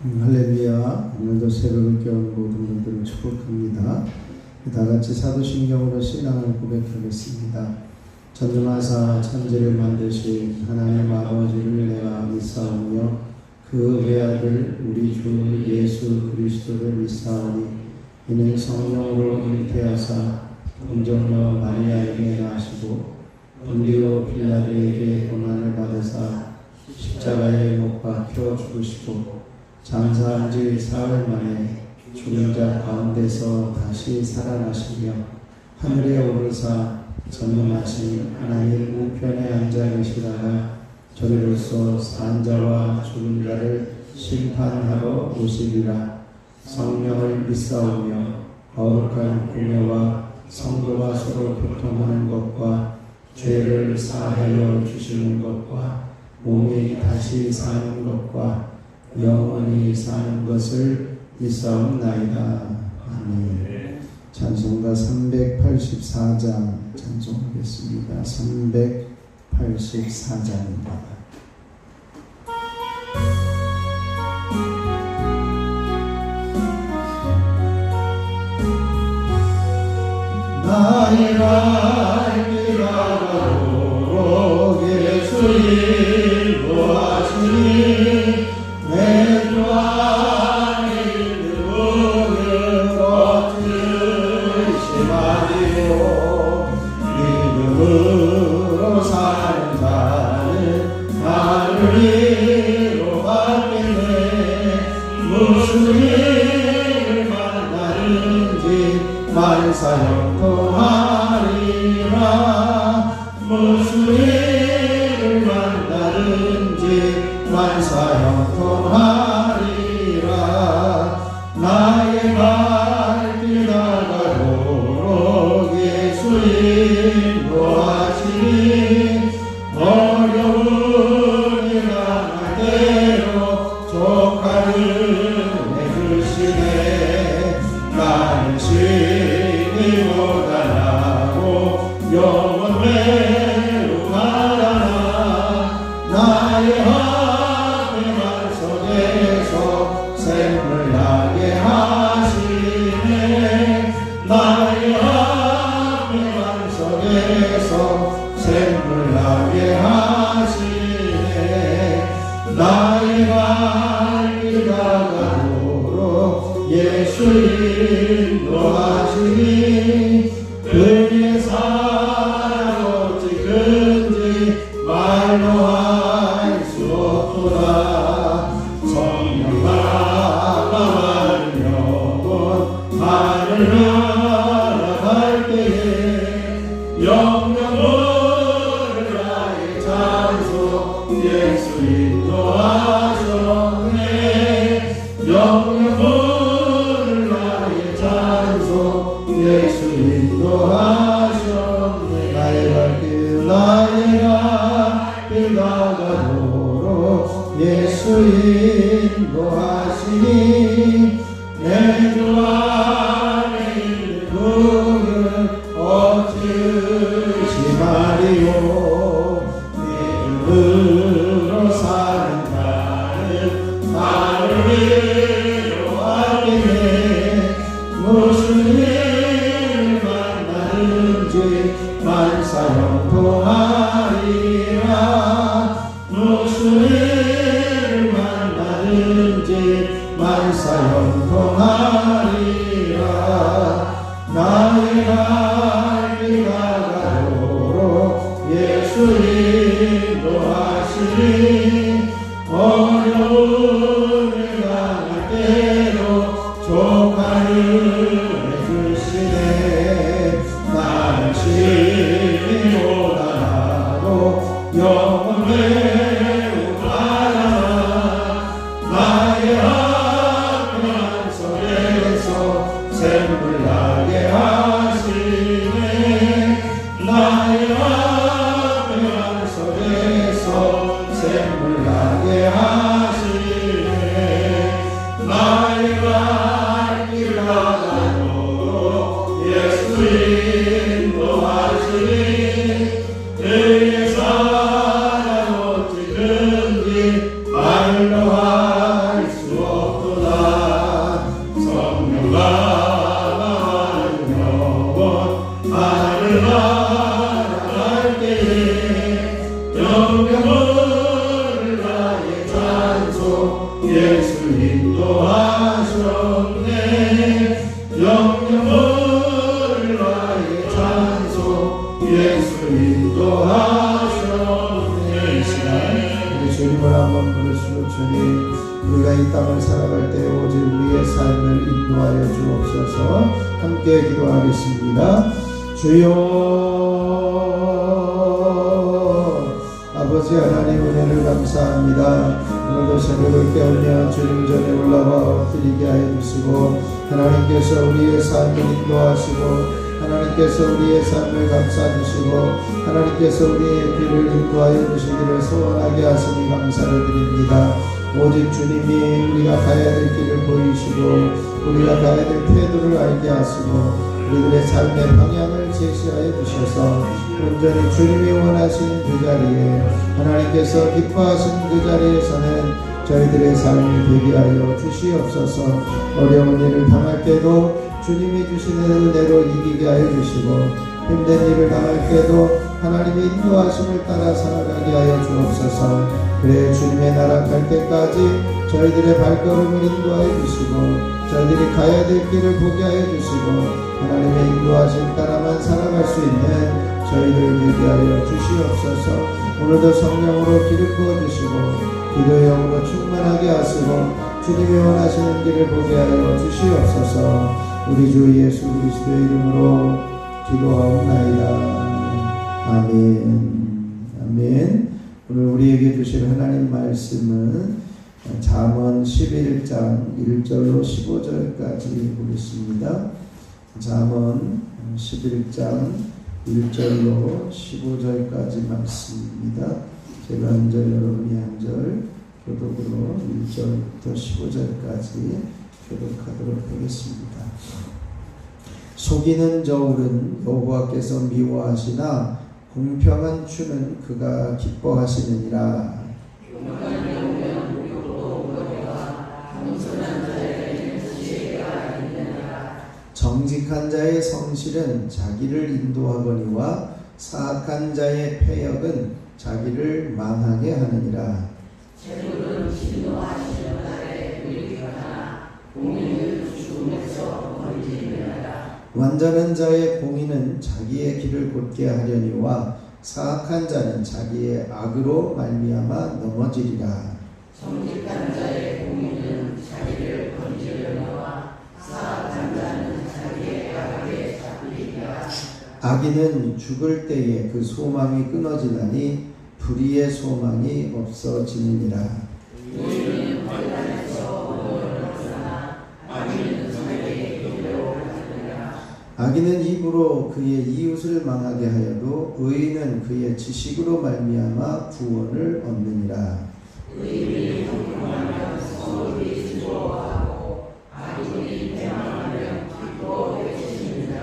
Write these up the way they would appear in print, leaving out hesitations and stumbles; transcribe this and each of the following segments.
할렐루야. 오늘도 새벽을 깨우는 모든 분들을 축복합니다. 다같이 사도신경으로 신앙을 고백하겠습니다. 전능하사 천지를 만드신 하나님 아버지를 내가 믿사오며 그 외아들 우리 주 예수 그리스도를 믿사오니 이는 성령으로 잉태하사 동정녀 마리아에게 나시고 본디오 빌라도에게 고난을 받으사 십자가에 못 박혀 죽으시고 장사한 지 사흘 만에 죽은 자 가운데서 다시 살아나시며 하늘에 오르사 전능하신 하나님 우편에 앉아 계시다가 저리로서 산 자와 죽은 자를 심판하러 오시리라. 성령을 믿사오며 거룩한 공예와 성도가 서로 교통하는 것과 죄를 사하여 주시는 것과 몸이 다시 사는 것과 영원히 사는 것을 믿사옵나이다. 아멘. 찬송가 384장 찬송하겠습니다. 384장입니다. 나의 발길하고 예수님 도와주니 내 주 안에 있는 그를 얻으시마리오. 믿음으로 사는 자는 나를 이루받겠네. 무슨 일을 만나는지 만사 형통하리라. 무슨 일을 만나는지 만사 형통하리라. 나의 발길 나가도록 예수 인도하시니 어려운 일 당할 대로 조카를 내주시네. 나는 신이 못하나고 영원 외로가라나. 나의 하늘만 속에서 샘물 나게 하시네. 나의 하늘만 속에서 샘물 나게 하시네. 나의 발길 나가도록 예수 인도하시니 그의 사랑 어찌 큰지 말로 할 수 없도다. 성령 나가는 영혼 하늘 날아갈 때에 영영을 나의 찬송 예수 인도하셨네. 영영을 나의 찬송 예수 인도하셨네. 나의 발길 나가도록 예수 인도하시니 내 주 안에 있는 그를 얻으시마리오. 믿음으로 사는 자는 나를 이루받겠네. 무슨 일을 만나는지 만사 형통하리라. 무슨 일을 만나는지 만사 형통하리라. 나의 발길 나가도록 예수 인도하시니 어려운 일 당할 때로 조카를 내주시네. 나는 신이 못하나도 영원 외로가라나. 나의 하늘만 속에서 샘물 나게 하시네. 나의 하늘만 속에서 샘물 나게 하시네. 나의 발길 나가도록 예수 인도하시니 그의 사랑 어찌 큰지 말로 할 수 없다. 영영을 나의 찬송 예수 인도하셨네. 영영을 나의 찬송 예수 인도하셨네. 이 시간 우리 주님을 한번 부르시고, 주님, 우리가 이 땅을 살아갈 때 오직 우리의 삶을 인도하여 주옵소서. 함께 기도하겠습니다. 주여, 아버지 하나님 은혜를 감사합니다. 오늘도 새벽을 깨우며 주님 전에 올라와 엎드리게 하여 주시고, 하나님께서 우리의 삶을 인도하시고, 하나님께서 우리의 삶을 감싸주시고, 하나님께서 우리의 길을 인도하여 주시기를 소원하게 하시니 감사를 드립니다. 오직 주님이 우리가 가야 될 길을 보이시고, 우리가 가야 될 태도를 알게 하시고, 우리들의 삶의 방향을 제시하여 주셔서 온전히 주님이 원하시는 그 자리에, 하나님께서 기뻐하시는 그 자리에서는 저희들의 삶을 되게 하여 주시옵소서. 어려운 일을 당할 때도 주님이 주시는 은혜로 이기게 하여 주시고, 힘든 일을 당할 때도 하나님의 인도하심을 따라 살아가게 하여 주옵소서. 그래 주님의 나라 갈 때까지 저희들의 발걸음을 인도하여 주시고, 저희들이 가야 될 길을 보게 하여 주시고, 하나님의 인도하심 따라만 살아갈 수 있는 저희들 되게 하여 주시옵소서. 오늘도 성령으로 길을 부어주시고, 기도의 영으로 충만하게 하시고, 주님이 원하시는 길을 보게 하여 주시옵소서. 우리 주 예수 그리스도의 이름으로 기도하옵나이다. 아멘. 아멘. 오늘 우리에게 주실 하나님 말씀은 잠언 11장 1절로 15절까지 보겠습니다. 잠언 11장 1절로 15절까지 말씀입니다. 제가 한 절, 여러분이 한 절, 교독으로 1절부터 15절까지 교독하도록 하겠습니다. 속이는 저울은 여호와께서 미워하시나 공평한 추는 그가 기뻐하시느니라. 정직한 자의 성실은 자기를 인도하거니와 사악한 자의 패역은 자기를 망하게 하느니라. 재물은 진노하시는 날에 유익하나 공의는 죽음에서 건지느니라. 완전한 자의 공의는 자기의 길을 곧게 하려니와 사악한 자는 자기의 악으로 말미암아 넘어지리라. 정직한 자의 공의는 자기를 건지려니와 사악한 자는 자기의 악에 잡히리라. 악인은 죽을 때에 그 소망이 끊어지나니 불의의 소망이 없어지느니라. 의인은 환난에서 구원을 얻으나 악인은 자기의 길로 가느니라. 악인은 입으로 그의 이웃을 망하게 하여도 의인은 그의 지식으로 말미암아 구원을 얻느니라. 의인이 형통하면 성읍이 즐거워하고 악인이 배망하면 기뻐해지느니라.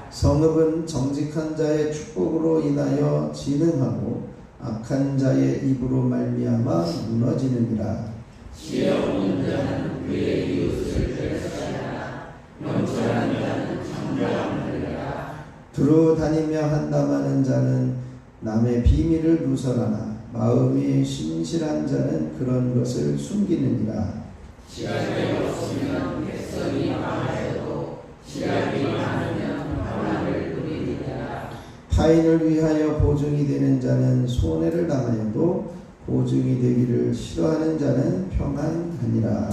성읍은 정직한 자의 축복으로 인하여 진흥하고 악한 자의 입으로 말미암아 무너지느니라. 지혜 없는 자는 그의 이웃을 괴롭히나 명철한 자는 창조하느니라. 두루 다니며 한담하는 자는 남의 비밀을 누설하나 마음이 신실한 자는 그런 것을 숨기느니라. 지각이 없으면 백성이 망하여도 지각이 많으면 평안을 누리느니라. 타인을 위하여 보증이 되는 자는 손해를 당하여도 보증이 되기를 싫어하는 자는 평안하니라.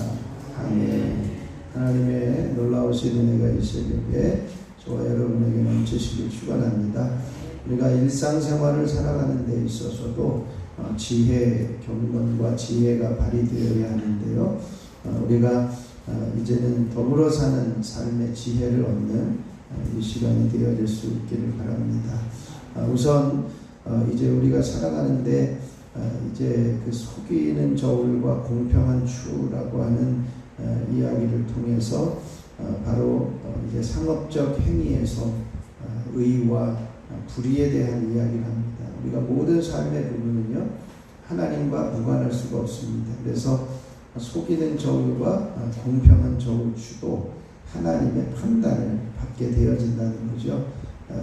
아멘. 하나님의 놀라우신 은혜가 이 새벽에 저와 여러분에게 넘치시길 축원합니다. 우리가 일상생활을 살아가는 데 있어서도 지혜, 경건과 지혜가 발휘되어야 하는데요. 우리가 이제는 더불어 사는 삶의 지혜를 얻는 이 시간이 되어질 수 있기를 바랍니다. 우선 이제 우리가 살아가는데 이제 그 속이는 저울과 공평한 추라고 하는 이야기를 통해서 바로 이제 상업적 행위에서 의와 불의에 대한 이야기를 합니다. 우리가 모든 삶의 부분은요 하나님과 무관할 수가 없습니다. 그래서 속이는 저울과 공평한 저울 추도 하나님의 판단을 받게 되어진다는 거죠.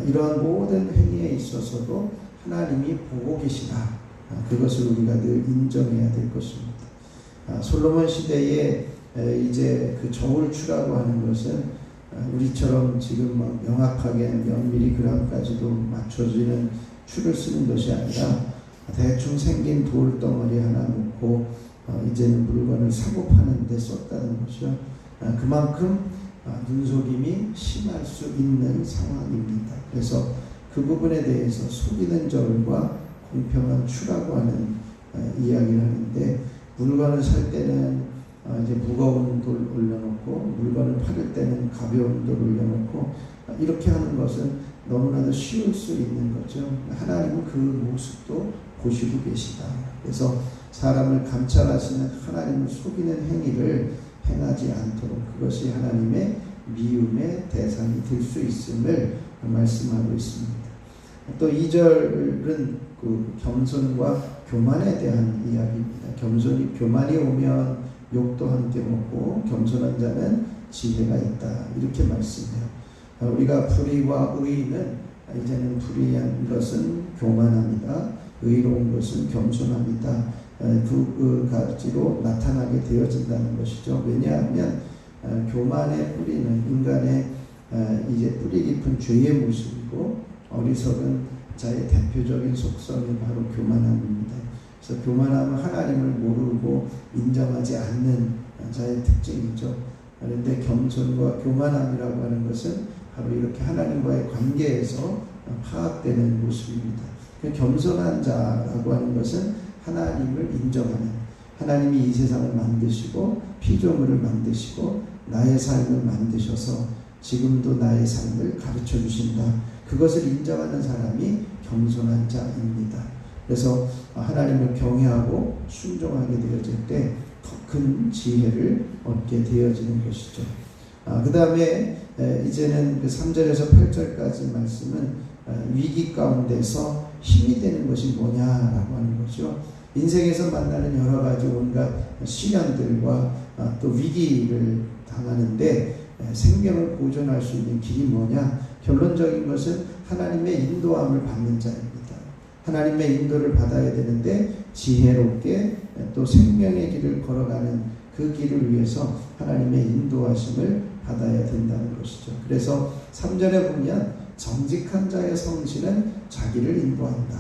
이러한 모든 행위에 있어서도 하나님이 보고 계시다. 그것을 우리가 늘 인정해야 될 것입니다. 솔로몬 시대에 이제 그 저울추라고 하는 것은 우리처럼 지금 막 명확하게 면밀히 그람까지도 맞춰지는 추를 쓰는 것이 아니라 대충 생긴 돌덩어리 하나 놓고 이제는 물건을 사고 파는 데 썼다는 것이요. 그만큼 눈속임이 심할 수 있는 상황입니다. 그래서 그 부분에 대해서 속이는 저울과 공평한 추라고 하는 이야기를 하는데, 물건을 살 때는 이제 무거운 돌 올려놓고 물건을 팔을 때는 가벼운 돌 올려놓고 이렇게 하는 것은 너무나도 쉬울 수 있는 거죠. 하나님은 그 모습도 보시고 계시다. 그래서 사람을 감찰하시는 하나님을 속이는 행위를 행하지 않도록 그것이 하나님의 미움의 대상이 될 수 있음을 말씀하고 있습니다. 또 2절은 그 겸손과 교만에 대한 이야기입니다. 교만이 오면 욕도 함께 먹고 겸손한 자는 지혜가 있다. 이렇게 말씀해요. 우리가 불의와 의는 이제는 불의한 것은 교만합니다. 의로운 것은 겸손합니다. 두 가지로 나타나게 되어진다는 것이죠. 왜냐하면 교만의 뿌리는 인간의 이제 뿌리 깊은 죄의 모습이고, 어리석은 자의 대표적인 속성이 바로 교만함입니다. 그래서 교만함은 하나님을 모르고 인정하지 않는 자의 특징이죠. 그런데 겸손과 교만함이라고 하는 것은 바로 이렇게 하나님과의 관계에서 파악되는 모습입니다. 겸손한 자라고 하는 것은 하나님을 인정하는, 하나님이 이 세상을 만드시고 피조물을 만드시고 나의 삶을 만드셔서 지금도 나의 삶을 가르쳐 주신다. 그것을 인정하는 사람이 겸손한 자입니다. 그래서 하나님을 경외하고 순종하게 되어질 때 더 큰 지혜를 얻게 되어지는 것이죠. 그 다음에 이제는 그 3절에서 8절까지 말씀은 위기 가운데서 힘이 되는 것이 뭐냐라고 하는 거죠. 인생에서 만나는 여러 가지 온갖 시련들과 또 위기를 당하는데 생명을 보존할 수 있는 길이 뭐냐? 결론적인 것은 하나님의 인도함을 받는 자입니다. 하나님의 인도를 받아야 되는데 지혜롭게 또 생명의 길을 걸어가는 그 길을 위해서 하나님의 인도하심을 받아야 된다는 것이죠. 그래서 3절에 보면 정직한 자의 성실은 자기를 인도한다.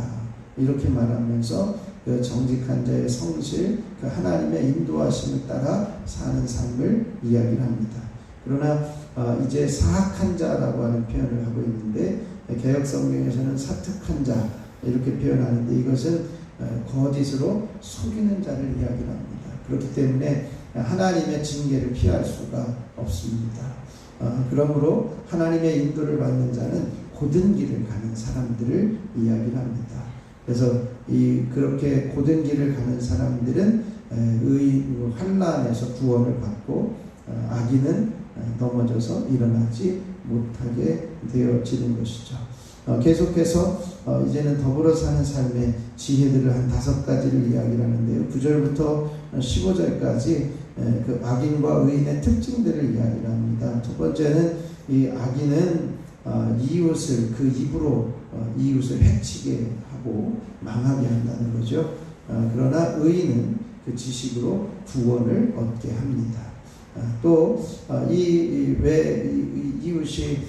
이렇게 말하면서 그 정직한 자의 성실, 그 하나님의 인도하심을 따라 사는 삶을 이야기를 합니다. 그러나 이제 사악한 자라고 하는 표현을 하고 있는데, 개역성경에서는 사특한 자 이렇게 표현하는데, 이것은 거짓으로 속이는 자를 이야기를 합니다. 그렇기 때문에 하나님의 징계를 피할 수가 없습니다. 그러므로 하나님의 인도를 받는 자는 고든 길을 가는 사람들을 이야기를 합니다. 그래서 그렇게 고든 길을 가는 사람들은 환난에서 구원을 받고 악인은 넘어져서 일어나지 못하게 되어지는 것이죠. 계속해서 이제는 더불어 사는 삶의 지혜들을 한 5가지를 이야기를 하는데요. 9절부터 15절까지 그 악인과 의인의 특징들을 이야기를 합니다. 첫 번째는 이 악인은 이웃을 그 입으로 이웃을 해치게 하고 망하게 한다는 거죠. 그러나 의인은 그 지식으로 구원을 얻게 합니다. 또 왜 이웃이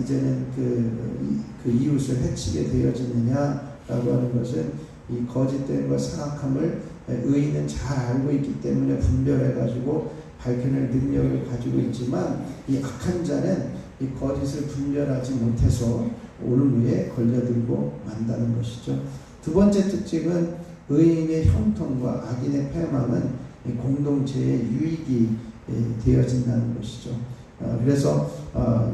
이제는 그 이웃을 해치게 되어지느냐라고 하는 것은 이 거짓됨과 사악함을 의인은 잘 알고 있기 때문에 분별해가지고 밝혀낼 능력을 가지고 있지만, 이 악한 자는 이 거짓을 분별하지 못해서 올무에 걸려들고 만다는 것이죠. 두 번째 특징은 의인의 형통과 악인의 패망은 공동체의 유익이 되어진다는 것이죠. 그래서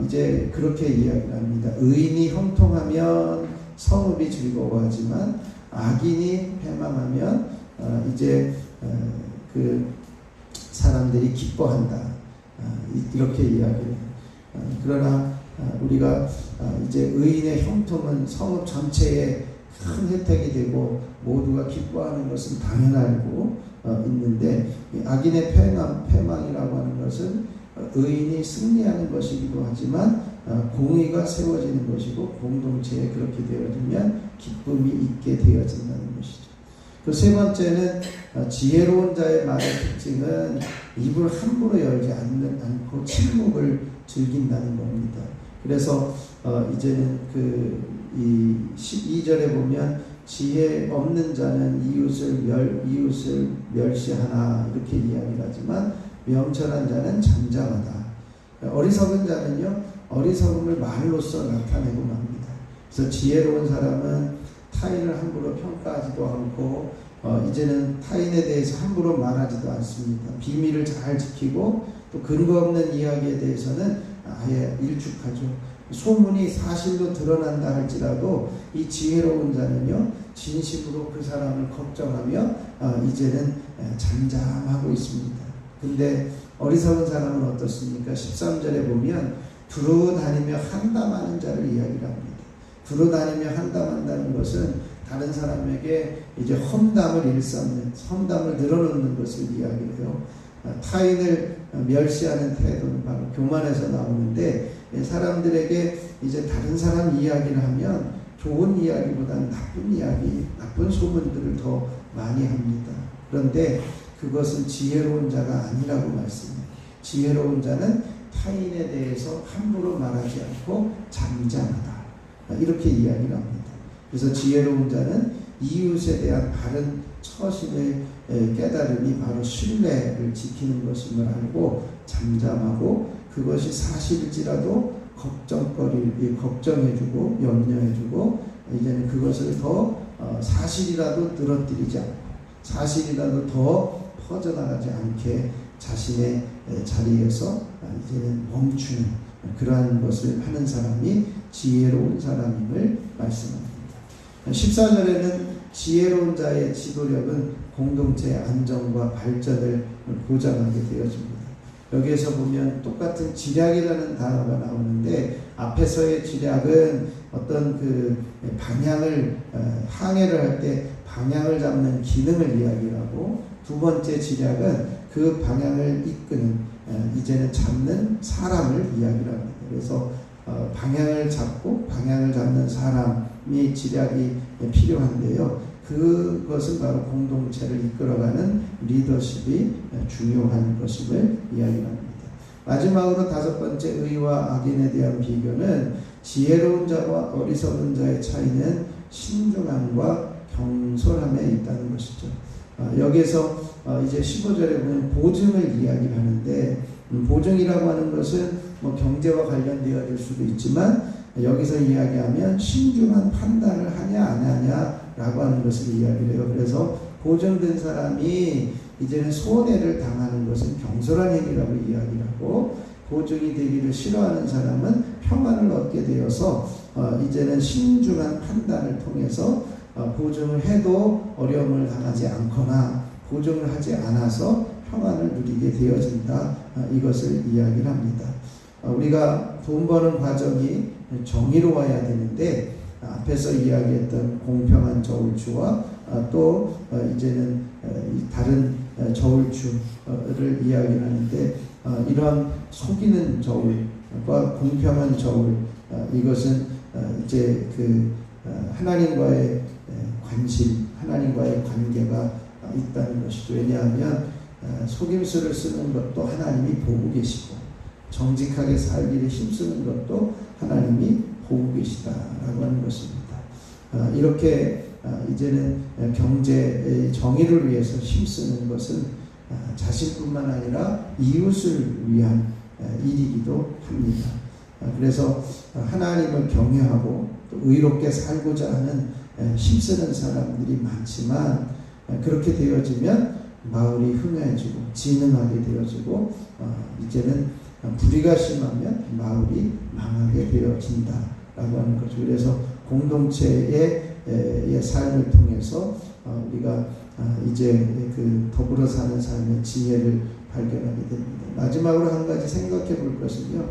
이제 그렇게 이야기를 합니다. 의인이 형통하면 성읍이 즐거워하지만 악인이 패망하면 이제 그 사람들이 기뻐한다. 이렇게 이야기를. 그러나 우리가 이제 의인의 형통은 성읍 전체에 큰 혜택이 되고 모두가 기뻐하는 것은 당연하고 있는데, 악인의 패망이라고 하는 것은 의인이 승리하는 것이기도 하지만 공의가 세워지는 것이고, 공동체에 그렇게 되어지면 기쁨이 있게 되어진다는 것이죠. 그 세 번째는 지혜로운 자의 말의 특징은 입을 함부로 열지 않고 침묵을 즐긴다는 겁니다. 그래서 이제는 이 12절에 보면 지혜 없는 자는 이웃을 멸시하나 이렇게 이야기를 하지만 명철한 자는 잠잠하다. 어리석은 자는요 어리석음을 말로써 나타내고 맙니다. 그래서 지혜로운 사람은 타인을 함부로 평가하지도 않고 이제는 타인에 대해서 함부로 말하지도 않습니다. 비밀을 잘 지키고 또 근거 없는 이야기에 대해서는 아예 일축하죠. 소문이 사실로 드러난다 할지라도 이 지혜로운 자는요 진심으로 그 사람을 걱정하며 이제는 잠잠하고 있습니다. 근데 어리석은 사람은 어떻습니까? 13절에 보면 두루 다니며 한담하는 자를 이야기를 합니다. 두루 다니며 한담한다는 것은 다른 사람에게 이제 험담을 일삼는, 험담을 늘어놓는 것을 이야기해요. 타인을 멸시하는 태도는 바로 교만에서 나오는데 사람들에게 이제 다른 사람 이야기를 하면 좋은 이야기보다는 나쁜 이야기, 나쁜 소문들을 더 많이 합니다. 그런데 그것은 지혜로운 자가 아니라고 말씀해요. 지혜로운 자는 타인에 대해서 함부로 말하지 않고 잠잠하다. 이렇게 이야기를 합니다. 그래서 지혜로운 자는 이웃에 대한 바른 처신의 깨달음이 바로 신뢰를 지키는 것임을 알고 잠잠하고 그것이 사실일지라도 걱정해주고 염려해주고 이제는 그것을 더 사실이라도 늘어뜨리지 않고 사실이라도 더 퍼져나가지 않게 자신의 자리에서 이제는 멈추는 그러한 것을 하는 사람이 지혜로운 사람임을 말씀합니다. 14절에는 지혜로운 자의 지도력은 공동체의 안정과 발전을 보장하게 되어집니다. 여기에서 보면 똑같은 지략이라는 단어가 나오는데 앞에서의 지략은 어떤 그 방향을 항해를 할 때 방향을 잡는 기능을 이야기하고 두 번째 지략은 그 방향을 이끄는 이제는 잡는 사람을 이야기를 합니다. 그래서 방향을 잡고 방향을 잡는 사람이 지략이 필요한데요. 그것은 바로 공동체를 이끌어가는 리더십이 중요한 것임을 이야기합니다. 마지막으로 다섯 번째 의와 악인에 대한 비교는 지혜로운 자와 어리석은 자의 차이는 신중함과 경솔함에 있다는 것이죠. 여기에서 이제 15절에 보면 보증을 이야기를 하는데 보증이라고 하는 것은 뭐 경제와 관련되어질 수도 있지만 여기서 이야기하면 신중한 판단을 하냐 안 하냐라고 하는 것을 이야기를 해요. 그래서 보증된 사람이 이제는 손해를 당하는 것은 경솔한 행위라고 이야기를 하고 보증이 되기를 싫어하는 사람은 평안을 얻게 되어서 이제는 신중한 판단을 통해서 보증을 해도 어려움을 당하지 않거나 보증을 하지 않아서 평안을 누리게 되어진다. 이것을 이야기를 합니다. 우리가 돈 버는 과정이 정의로워야 되는데 앞에서 이야기했던 공평한 저울추와 또 이제는 다른 저울추를 이야기하는데 이런 속이는 저울과 공평한 저울 이것은 이제 그 하나님과의 관심, 하나님과의 관계가 있다는 것이죠. 왜냐하면 속임수를 쓰는 것도 하나님이 보고 계시고 정직하게 살기를 힘쓰는 것도 하나님이 보고 계시다라고 하는 것입니다. 이렇게 이제는 경제의 정의를 위해서 힘쓰는 것은 자신뿐만 아니라 이웃을 위한 일이기도 합니다. 그래서 하나님을 경외하고 또 의롭게 살고자 하는 힘쓰는 사람들이 많지만 그렇게 되어지면 마을이 흥해지고 진흥하게 되어지고 이제는 불의가 심하면 마을이 망하게 되어진다라고 하는 거죠. 그래서 공동체의 삶을 통해서 우리가 이제 그 더불어 사는 삶의 지혜를 발견하게 됩니다. 마지막으로 한 가지 생각해 볼 것은요.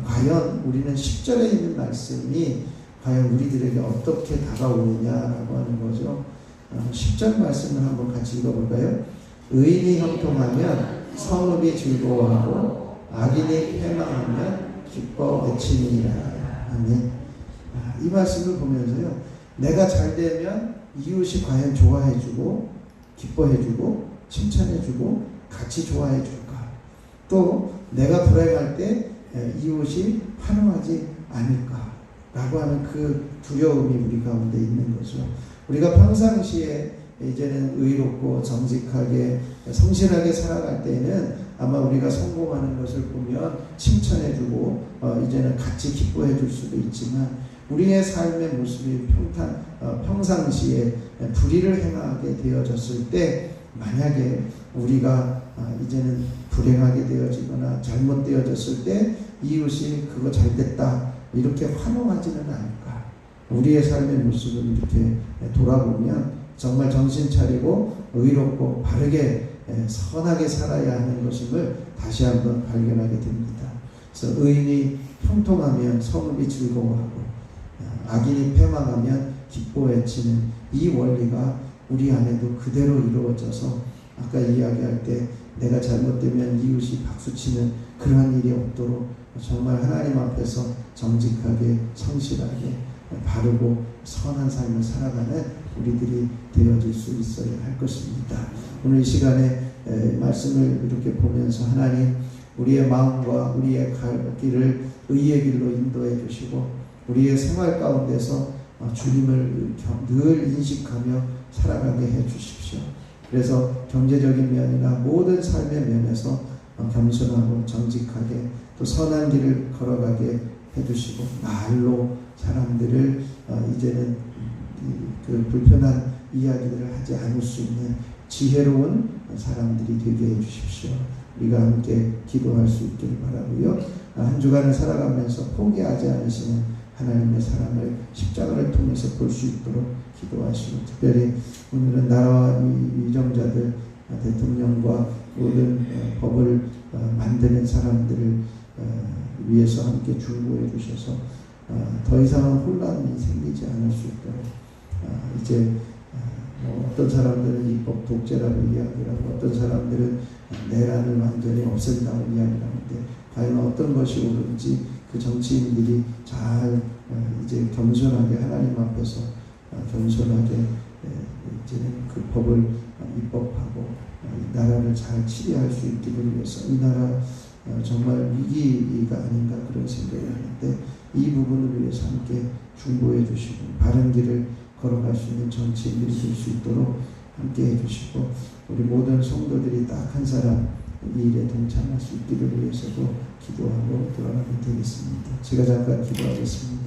과연 우리는 10절에 있는 말씀이 과연 우리들에게 어떻게 다가오느냐라고 하는 거죠. 10절 말씀을 한번 같이 읽어볼까요? 의인이 형통하면 성읍이 즐거워하고 악인이 패망하면 기뻐 외치니라. 아멘. 이 말씀을 보면서요. 내가 잘 되면 이웃이 과연 좋아해주고 기뻐해주고 칭찬해주고 같이 좋아해줄까? 또 내가 불행할 때 이웃이 환호하지 않을까? 라고 하는 그 두려움이 우리 가운데 있는 거죠. 우리가 평상시에 이제는 의롭고 정직하게 성실하게 살아갈 때에는 아마 우리가 성공하는 것을 보면 칭찬해주고 이제는 같이 기뻐해줄 수도 있지만 우리의 삶의 모습이 평상시에 불의를 행하게 되어졌을 때 만약에 우리가 이제는 불행하게 되어지거나 잘못되어졌을 때 이웃이 그거 잘됐다 이렇게 환호하지는 않을까. 우리의 삶의 모습을 이렇게 돌아보면 정말 정신 차리고 의롭고 바르게 선하게 살아야 하는 것임을 다시 한번 발견하게 됩니다. 그래서 의인이 형통하면 성읍이 즐거워하고 악인이 패망하면 기뻐 외치는 이 원리가 우리 안에도 그대로 이루어져서 아까 이야기할 때 내가 잘못되면 이웃이 박수치는 그러한 일이 없도록 정말 하나님 앞에서 정직하게 성실하게 바르고 선한 삶을 살아가는 우리들이 되어질 수 있어야 할 것입니다. 오늘 이 시간에 말씀을 이렇게 보면서 하나님 우리의 마음과 우리의 갈 길을 의의 길로 인도해 주시고 우리의 생활 가운데서 주님을 늘 인식하며 살아가게 해 주십시오. 그래서 경제적인 면이나 모든 삶의 면에서 겸손하고 정직하게 또 선한 길을 걸어가게 해주시고 말로 사람들을 이제는 그 불편한 이야기들을 하지 않을 수 있는 지혜로운 사람들이 되게 해주십시오. 우리가 함께 기도할 수 있기를 바라고요. 한 주간을 살아가면서 포기하지 않으시는 하나님의 사랑을 십자가를 통해서 볼 수 있도록 기도하시고 특별히 오늘은 나라와 위정자들 대통령과 모든 법을 만드는 사람들을 위해서 함께 중보해 주셔서 더 이상은 혼란이 생기지 않을 수 있도록 이제 어떤 사람들은 입법 독재라고 이야기를 하고 어떤 사람들은 내란을 완전히 없앤다고 이야기를 하는데 과연 어떤 것이 옳은지 그 정치인들이 잘 이제 겸손하게 하나님 앞에서 겸손하게 이제는 그 법을 입법하고 나라를 잘 치리할 수 있기를 위해서 이 나라 정말 위기가 아닌가 그런 생각을 하는데 이 부분을 위해서 함께 중보해 주시고 바른 길을 걸어갈 수 있는 정치인들이 될 수 있도록 함께 해주시고 우리 모든 성도들이 딱 한 사람 이 일에 동참할 수 있기를 위해서도 기도하고 돌아가면 되겠습니다. 제가 잠깐 기도하겠습니다.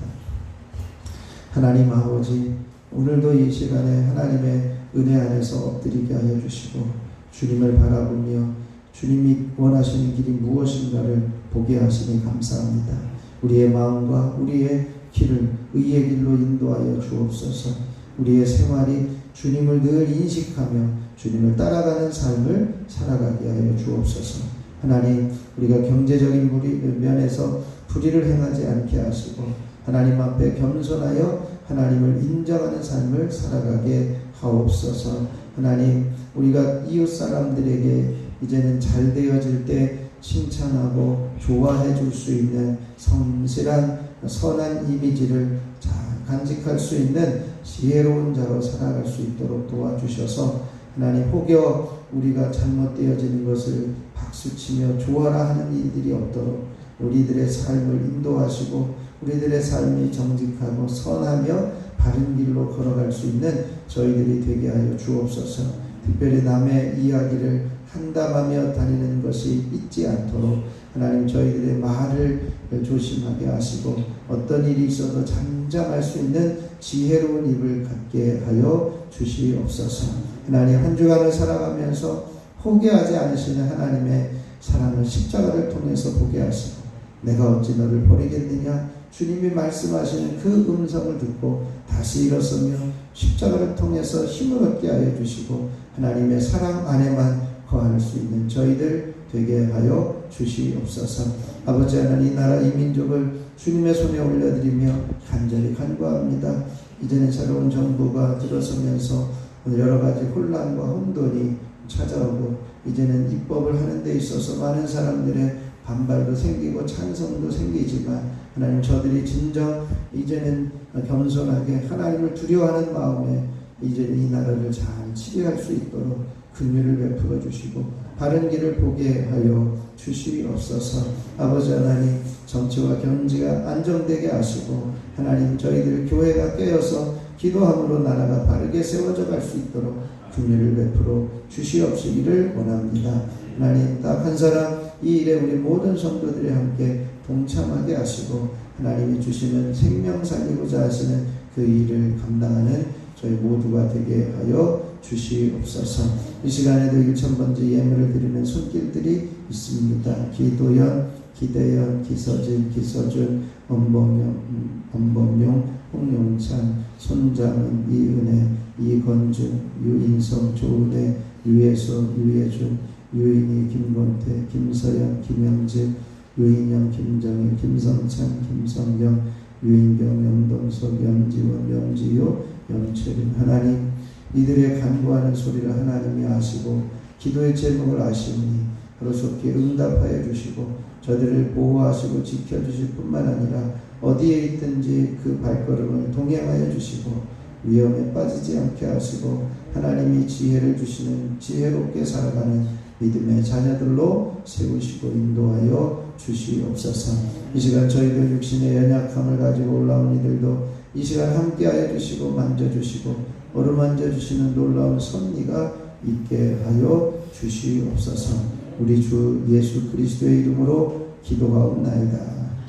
하나님 아버지 오늘도 이 시간에 하나님의 은혜 안에서 엎드리게 하여 주시고 주님을 바라보며 주님이 원하시는 길이 무엇인가를 보게 하시니 감사합니다. 우리의 마음과 우리의 길을 의의 길로 인도하여 주옵소서. 우리의 생활이 주님을 늘 인식하며 주님을 따라가는 삶을 살아가게 하여 주옵소서. 하나님 우리가 경제적인 면에서 불의를 행하지 않게 하시고 하나님 앞에 겸손하여 하나님을 인정하는 삶을 살아가게 하옵소서. 하나님 우리가 이웃 사람들에게 이제는 잘 되어질 때 칭찬하고 좋아해 줄 수 있는 성실한 선한 이미지를 잘 간직할 수 있는 지혜로운 자로 살아갈 수 있도록 도와주셔서 하나님 혹여 우리가 잘못되어지는 것을 박수치며 좋아라 하는 일들이 없도록 우리들의 삶을 인도하시고 우리들의 삶이 정직하고 선하며 바른 길로 걸어갈 수 있는 저희들이 되게 하여 주옵소서. 특별히 남의 이야기를 한담하며 다니는 것이 있지 않도록 하나님 저희들의 말을 조심하게 하시고 어떤 일이 있어도 잠잠할 수 있는 지혜로운 입을 갖게 하여 주시옵소서. 하나님 한 주간을 살아가면서 포기하지 않으시는 하나님의 사랑을 십자가를 통해서 보게 하시고 내가 어찌 너를 버리겠느냐 주님이 말씀하시는 그 음성을 듣고 다시 일어서며 십자가를 통해서 힘을 얻게 하여 주시고 하나님의 사랑 안에만 거할 수 있는 저희들 되게 하여 주시옵소서. 아버지 하나님 이 나라 이 민족을 주님의 손에 올려드리며 간절히 간구합니다. 이제는 새로운 정부가 들어서면서 여러 가지 혼란과 혼돈이 찾아오고 이제는 입법을 하는 데 있어서 많은 사람들의 반발도 생기고 찬성도 생기지만 하나님 저들이 진정 이제는 겸손하게 하나님을 두려워하는 마음에 이제 이 나라를 잘 치료할 수 있도록 긍휼을 베풀어 주시고 바른 길을 보게 하여 주시옵소서. 아버지 하나님, 정치와 경제가 안정되게 하시고 하나님, 저희들 교회가 깨어서 기도함으로 나라가 바르게 세워져 갈 수 있도록 긍휼을 베풀어 주시옵시기를 원합니다. 하나님, 딱 한 사람 이 일에 우리 모든 성도들이 함께 동참하게 하시고 하나님이 주시는 생명 살리고자 하시는 그 일을 감당하는 저희 모두가 되게 하여 주시옵소서. 이 시간에도 1000번째 예물을 드리는 손길들이 있습니다. 기도연, 기대연, 기서진, 기서준, 엄범용, 홍용찬, 손장은, 이은혜, 이건준, 유인성, 조은혜, 유혜서, 유혜준, 유인희, 김건태, 김서연, 김영직, 유인영, 김정일, 김성찬, 김성경, 유인경, 영동석, 영지원, 영지효, 영철인. 하나님, 이들의 간구하는 소리를 하나님이 아시고 기도의 제목을 아시오니 하루속히 응답하여 주시고 저들을 보호하시고 지켜주실 뿐만 아니라 어디에 있든지 그 발걸음을 동행하여 주시고 위험에 빠지지 않게 하시고 하나님이 지혜를 주시는 지혜롭게 살아가는 믿음의 자녀들로 세우시고 인도하여 주시옵소서. 이 시간 저희들 육신의 연약함을 가지고 올라온 이들도 이 시간 함께하여 주시고 만져주시고 어루만져 주시는 놀라운 섭리가 있게 하여 주시옵소서. 우리 주 예수 그리스도의 이름으로 기도하옵나이다.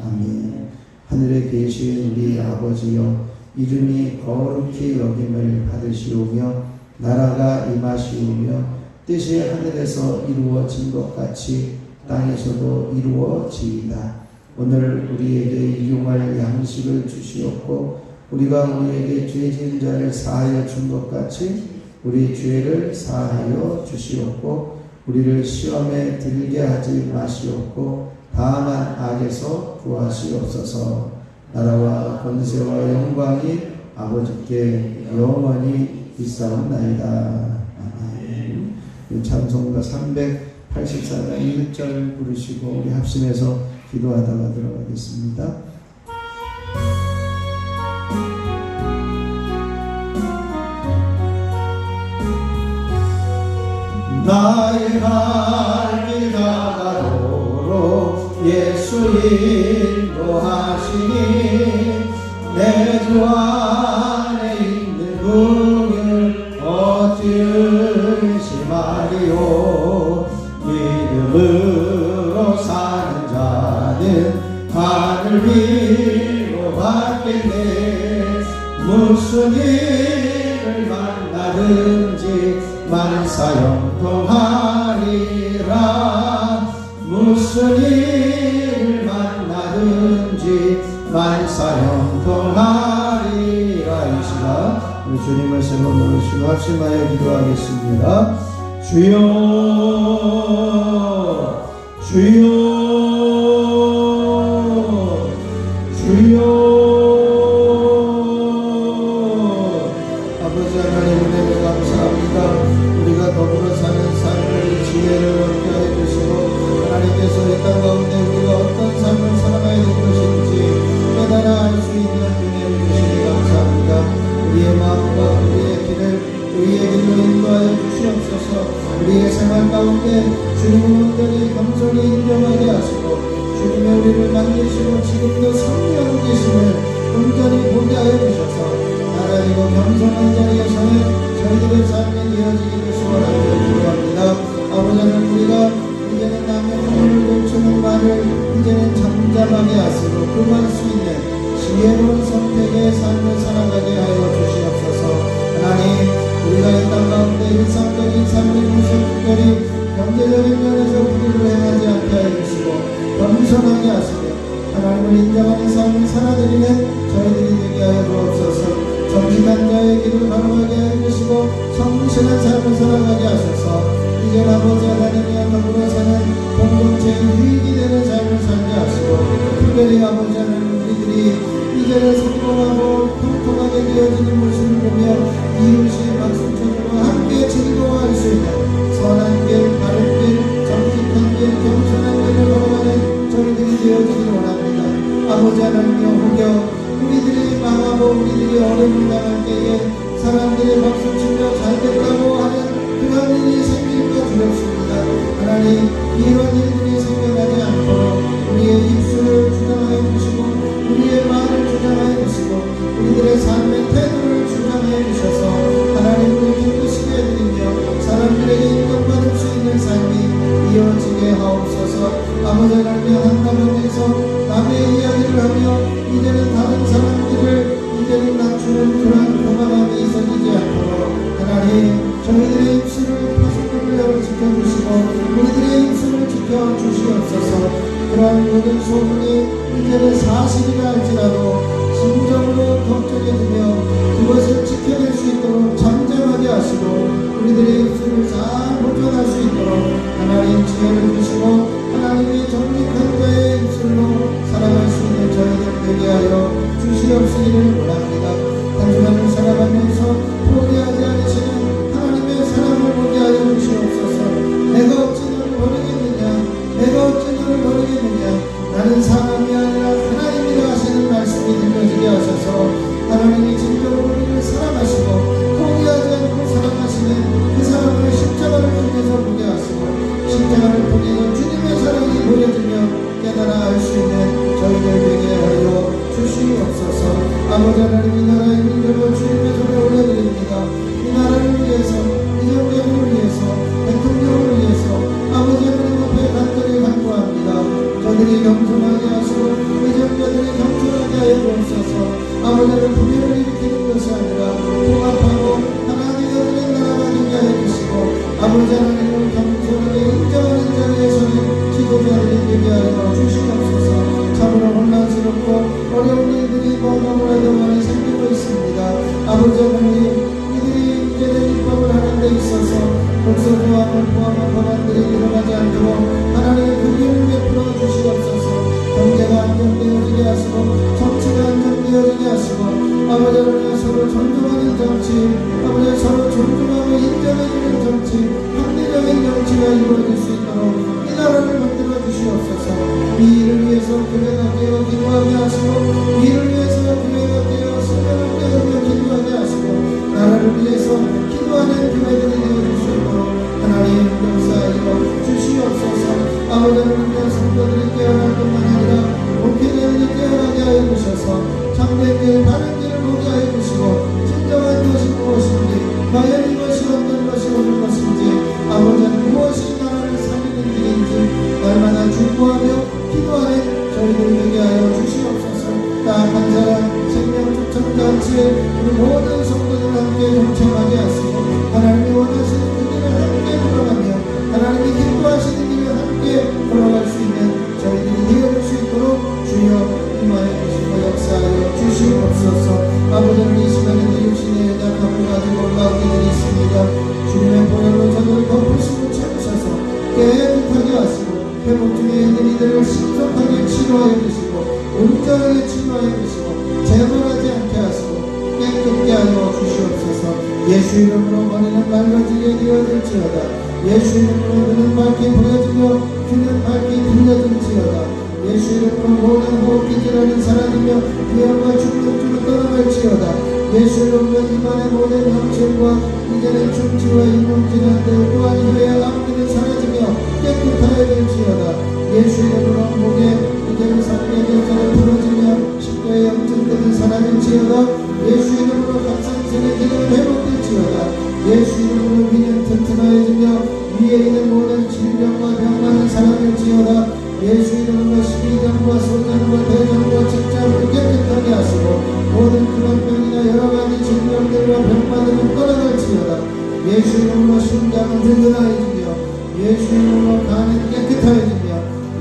아멘. 하늘에 계신 우리 아버지여, 이름이 거룩히 여김을 받으시오며 나라가 임하시오며 뜻이 하늘에서 이루어진 것 같이 땅에서도 이루어지이다. 오늘 우리에게 일용할 양식을 주시옵고 우리가 우리에게 죄 지은 자를 사하여 준 것 같이 우리 죄를 사하여 주시옵고 우리를 시험에 들게 하지 마시옵고 다만 악에서 구하시옵소서. 나라와 권세와 영광이 아버지께 영원히 있사옵나이다. 아멘. 찬송가 384장 1절 부르시고 우리 합심해서 기도하다가 들어가겠습니다. 나의 갈 길 가로로 예수 인도하시니 내 주 안에 있는 긍휼 어찌 의심하리요. 믿음으로 사는 자는 하늘 위로 받겠네. 무슨 일을 만나든지 만사형통하리라. 무슨 일을 만나든지 만사형통하리라. 이 시간 우리 주님을 세 번 부르시고 합심하여 기도하겠습니다. 주여 주여 주여. 아버지 하나님 은혜를 감사합니다. 우리가 더불어 사는 삶을 지혜를 얻게 하여 주시고 하나님께서 이 땅 가운데 우리가 어떤 삶을 살아가야 될 것인지 깨달아 알 수 있는 은혜를 주시니 감사합니다. 우리의 마음과 우리의 길을 의의 길로 인도하여 주시옵소서. 우리의 생활 가운데 주님을 온전히 겸손히 인정하게 하시고 주님의 우리를 만드시고 지금도 성령하고 계심을 온전히 보게 하여 주셔서 나라이고 겸손한 자리에서는 저희들의 삶이 이어지기를 소원하며 기도합니다. 아버지 하나님, 우리가 이제는 남의 허물을 놓치는 말을 이제는 잠잠하게 하시고 금할 수 있는 지혜로운 선택의 삶을 살아가게 하여 주시옵소서. 하나님, 우리가 이 땅 가운데 일상적인 삶의 모습, 특별히 경제적인 면에서 우리를 행하지 않게 하여 주시고 겸손하게 하시며 하나님을 인정하는 삶을 살아드리는 저희들이 되게 하여 주옵소서. 정직한 자의 길을 바로가게 하여 주시고 성실한 삶을 살아가게 하소서. 이제 아버지 하나님이와 더불어 사는 공동체의 유익이 되는 삶을 살게 하시고 특별히 아버지 하나님, 우리들이 이제는 성공하고 통통하게 되어지는 모습을 보며 이웃이 박수 쳐주고 함께 즐거워할 수 있는 선한 길, 바른 길, 정직한 길, 겸손한 길을 걸어가는 저희들이 되어지길 원합니다. 아버지 하나님이여, 혹여 우리들이 망하고 우리들이 어려움을 당할 때에 사람들이 박수치며 잘됐다고 하는 그런 일이 생길까 두렵습니다. 하나님, 이런 일들이 생겨나지 않도록 우리의 입술을 주장하여 주시고 우리의 말을 주장하여 주시고 우리들의 삶의 태도를 주장하여 주셔서 하나님을 기쁘시게 해드리며 사람들에게 인정받을 수 있는 삶이 이어지게 하옵소서. 아버지 하나님, 한가운데서 남의 이야기를 하며 이제는 다른 사람들을 이제는 낮추는 그런 교만함이 있어지지 않도록 하나님, 저희들의 입술을 파수꾼을 지켜주시고 우리들의 입술을 지켜주시옵소서. 그러한 모든 소문이 이제는 사실이라 할지라도 진정으로 걱정해주며 그것을 지켜낼 수 있도록 잠잠하게 하시고 우리들의 입술을 잘 보존할 수 있도록 하나님 지혜를 주시고 하나님의 정직한 자의 입술로 살아갈 수 있는 저희들 되게 하여 주시옵시기를 원합니다. 한 주간을 살아가면서 포기하지 않으시는 하나님의 사랑을 보게 하여 주시옵소서. 내가 어찌 너를 모르겠느냐, 내가 어찌 너를 모르겠느냐, 나는 사람이 아니라 하나님이라 하시는 말씀이 들려지게 하셔서 하나님이 진정으로 우리를 사랑하시고 포기하지 않고 사랑하시는 그 사랑을 십자가를 통해서 보게 하시고 십자가를 통해서 주님의 사랑이 보여지며 깨달아 알 수 있는 저희들 되게 하여 주시옵소서. 아버지 하나님, 이 나라의 민족을 주님의 손에 올려드립니다. 이 나라를 위해서, 이 정경을 위해서, 대통령을 위해서 아버지 하나님 앞에 간절히 간구합니다. 저들이 겸손하게 하시고 의정자들이 겸손하게 하여 주옵소서. 아버지 하나님, 분열을 일으키는 것이 아니라 통합하고 하나님의 어린 나라가 되게 하여 주시고 아버지 하나님을 겸손하게 인정하는 자리에 서는 지도자들이 되게 하여 주시옵소서. 참으로 혼란스럽고 어려운 일들이 너무나도 많이 생기고 있습니다. 아버지 하나님, 이들이 이제는 입법을 하는 데 있어서 독서조합을 포함한 법안들이 일어나지 않도록 하나님의 긍휼을 베풀어 주시옵소서. 경제가 안정되어지게 하시고 정치가 안정되어지게 하시고 아버지 하나님, 서로 존중하는 정치, 아버지 서로 존중하고 인정해주는 정치, 합리적인 정치가 이루어질 수 있도록 이 나라를 만들어 주시옵소서. 이 일을 위해서 교회가 되어 기도하게 하시고 이 일을 위해서 교회가 되어 성령을 깨우며 기도하게 하시고 나라를 위해서 기도하는 교회들이 되어줄 수 있도록 하나님 역사하여 주시옵소서. 아버지 하나님, 성도들이 깨어날 뿐만 아니라 목회자들이 깨어나게 하여 주셔서 참된 길, 바른 길을 보게 하여 주시고 진정한 것이 무엇인지, 과연 이것이 어떤 것이 옳은 것인지, 아버지 하나님, 무엇이 나라를 살리는 길인지 날마다 중보하며 기도하는 저희들 되게 하여 주시옵소서. 딱 한 사람 생명 초청잔치에 우리 모든 성도들 함께 동참하게 하시고 하나님이 원하시는 그 길을 함께 걸어가며 하나님이 기뻐하시는 길을 함께 걸어갈 수 있는 저희들이 되어줄 수 있도록 주여 임하여 주시고 역사하여 주시옵소서. 아버지 하나님, 이 시간에도 육신의 연약함을 가지고 올라오게 되어 있습니다. 주님의 보혈로 저를 덮으시고 채우셔서 깨끗하게 하시고 회복 중에 있는 이들을 신속하게 치료하여 주시고 온전하게 치료하여 주시고 재발하지 않게 하시고 깨끗게 하여 주시옵소서. 예수 이름으로 머리는 맑아지게 되어질지어다. 예수 이름으로 눈은 밝게 보여지며 귀는 밝게 들려질지어다. 예수 이름으로 모든 호흡기 질환이 사라지며 비염과 중독주로 떠나갈지어다. 예수 이름으로 입안의 모든 형체과 이제는 충치와 인공질환들 또한 혀의 암들이 사라지며 깨끗하여 될지어다. 예수 이름으로 목에 이제는 삼계경전을 풀어지며 식도의 염증들이 사라질지어다. 예수 이름으로 갑상선의 기능을 회복될지어다. 예수 이름으로 위는 튼튼하여지며 위에 있는 모든 질병과 병만은 사라질지어다. 예수 이름으로 식이장과 소장과 대장과 직장을 깨끗하게 하시고 모든 그런 병이나 여러가지 질병들과 병만은 떠나갈지어다. 예수 이름으로 심장은 든든하여지며 예수 이름으로 간은 깨끗하여지며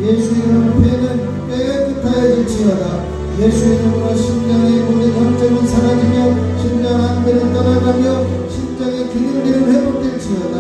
예수 이름으로 폐는 깨끗하여질지어다. 예수 이름으로 심장의 모든 염증은 사라지며 심장 안들은 떠나가며 심장의 기능들은 회복될지어다.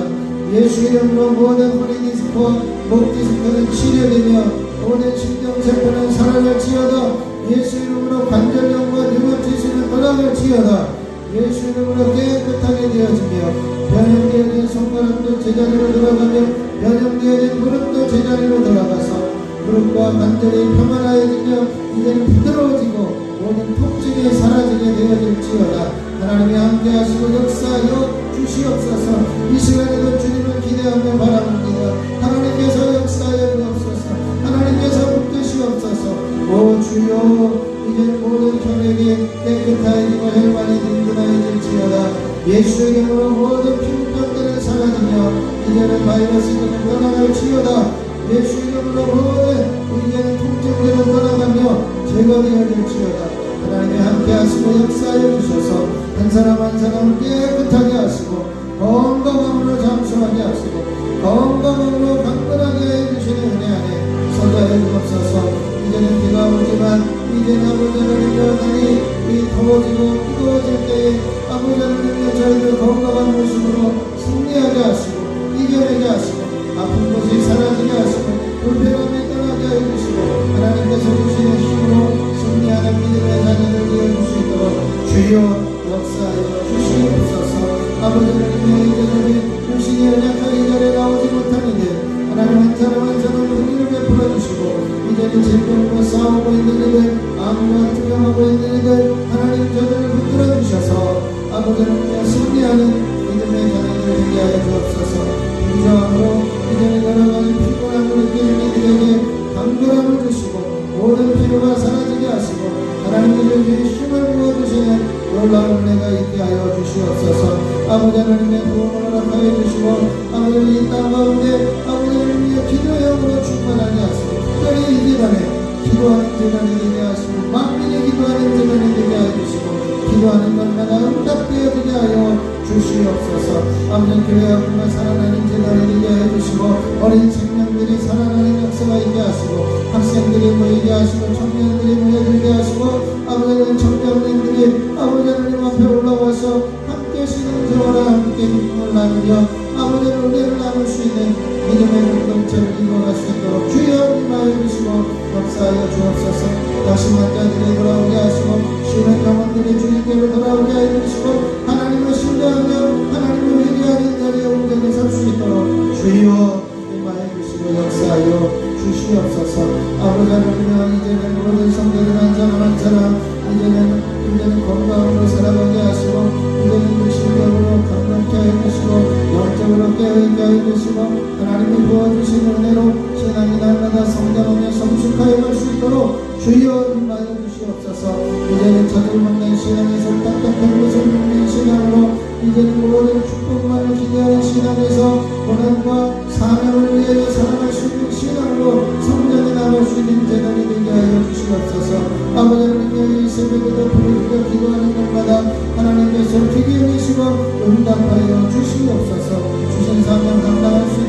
예수 이름으로 모든 허리디스크와 목디스크는 치료되며 모든 신경세포는 살아갈지어다. 예수 이름으로 관절염과 류마티스는 떠나갈지어다. 예수 이름으로 깨끗하게 되어지며 변형되어진 손가락도 제자리로 돌아가며 변형되어진 무릎도 제자리로 돌아가서 무릎과 관절이 평안하여지며 이제는 부드러워지고 모든 통증이 사라지게 되어질지어다. 하나님이 함께 하시고 역사하여 주시옵소서. 이 시간에도 주님을 기대하며 바라봅니다. 하나님께서 역사하여 주옵소서. 하나님께서 붙드시옵소서. 오 주여, 이제 모든 혈액이 깨끗하여지고 혈관이 든든해질지어다. 예수의 이름으로 모든 피부병들을 사라지며 이제는 바이러스들은 떠나갈지어다. 예수의 이름으로 모든 이제는 통증들은 떠나가며 제거되어질지어다. 하나님이 함께 하시고 역사하여 주셔서 한 사람 한 사람 깨끗하게 하시고 건강함으로 잠수하게 하시고 건강함으로 강건하게 해주시는 은혜 안에 서자해 주옵소서. 이제는 비가 오지만 이제는 아버지 하나님 여전히 이 더워지고 뜨거워질 때에 아버지 하나님의 저희들 건강한 모습으로 승리하게 하시고 이겨내게 하시고 아픈 곳이 사라지게 하시고 불편함이 떠나게 해주시고 하나님께서 주시는 힘으로 승리하는 믿음의 자녀들 되어줄 수 있도록 주여 역사하여 주시옵소서. 아버지 하나님의 이제는 유신이 연약한 이 자리에 나오지 못하는 일 하나님 한 사람 한 사람 은혜를 베풀어 주시고 이제는 질병과 싸우고 있는 이들 암과 투병하고 있는 이들 하나님 저들을 붙들어 주셔서 아버지 하나님의 승리하는 믿음의 자녀들 되게 하여 주옵소서. 부정함으로 이제는 여러 가지 피곤함을 느끼는 이들에게 강건함을 주시고 모든 피로가 사라지게 하시고 하나님께서 힘을 부어주시는 놀라운 은혜가 있게 하여 주시옵소서. 아버지 하나님의 구원을 허락하여 주시고 아버지 이 땅 가운데 아버지 하나님의 기도형으로 충만하게 하시고 특별히 이 재단에 기도하는 재단이 되게 하시고 만민이 기도하는 재단이 되게 하여 주시고 기도하는 것마다 응답되어지게 하여 주시옵소서. 아버지 교회와 꿈과 살아나는 재단이 되게 하여 주시고 어린 생명들이 살아나는 역사가 있게 하시고 학생들이 모이게 하시고 청년들이 모여들게 하시고 아버지는 청년들이 아버지 하나님 앞에 올라와서 함께 신앙생활과 함께 기쁨을 나누며 아버지의 은혜를 나눌 수 있는 믿음의 공동체를 이루어갈 수 있도록 주여 임하여 주시고 역사하여 주옵소서. 다시 환자들이 돌아오게 하시고 쉬는 영혼들이 주님께로 돌아오게 하여 주시고 하나님을 신뢰하며 하나님을 회개하는 자리에 온전히 설 수 있도록 주여 임하여 주시고 역사하여 주시옵소서. 아버지 하나님 이제는 모든 성도들 한 사람 한 사람 이제는 건강으로 살아가게 하시고 이제는 유신적으로 강력케 하여 주시고 영적으로 깨어있게 하여 주시고 하나님이 부어주신 은혜로 신앙이 날마다 성장하며 성숙하여 갈 수 있도록 주여 임하여 주시옵소서. 이제는 저들 먹는 신앙에서 딱딱한 것을 먹는 신앙으로 이제는 모든 축복만을 기대하는 신앙에서 고난과 사명을 위하여 살아갈 수 있는 신앙으로 성장해 나갈 수 있는 재단이 되게 하여 주시옵소서. 아버지 하나님의 이 새벽에도 부르짖어 기도하는 것마다 하나님께서 귀히 여기시고 응답하여 주시옵소서. 주신 사명 감당할 수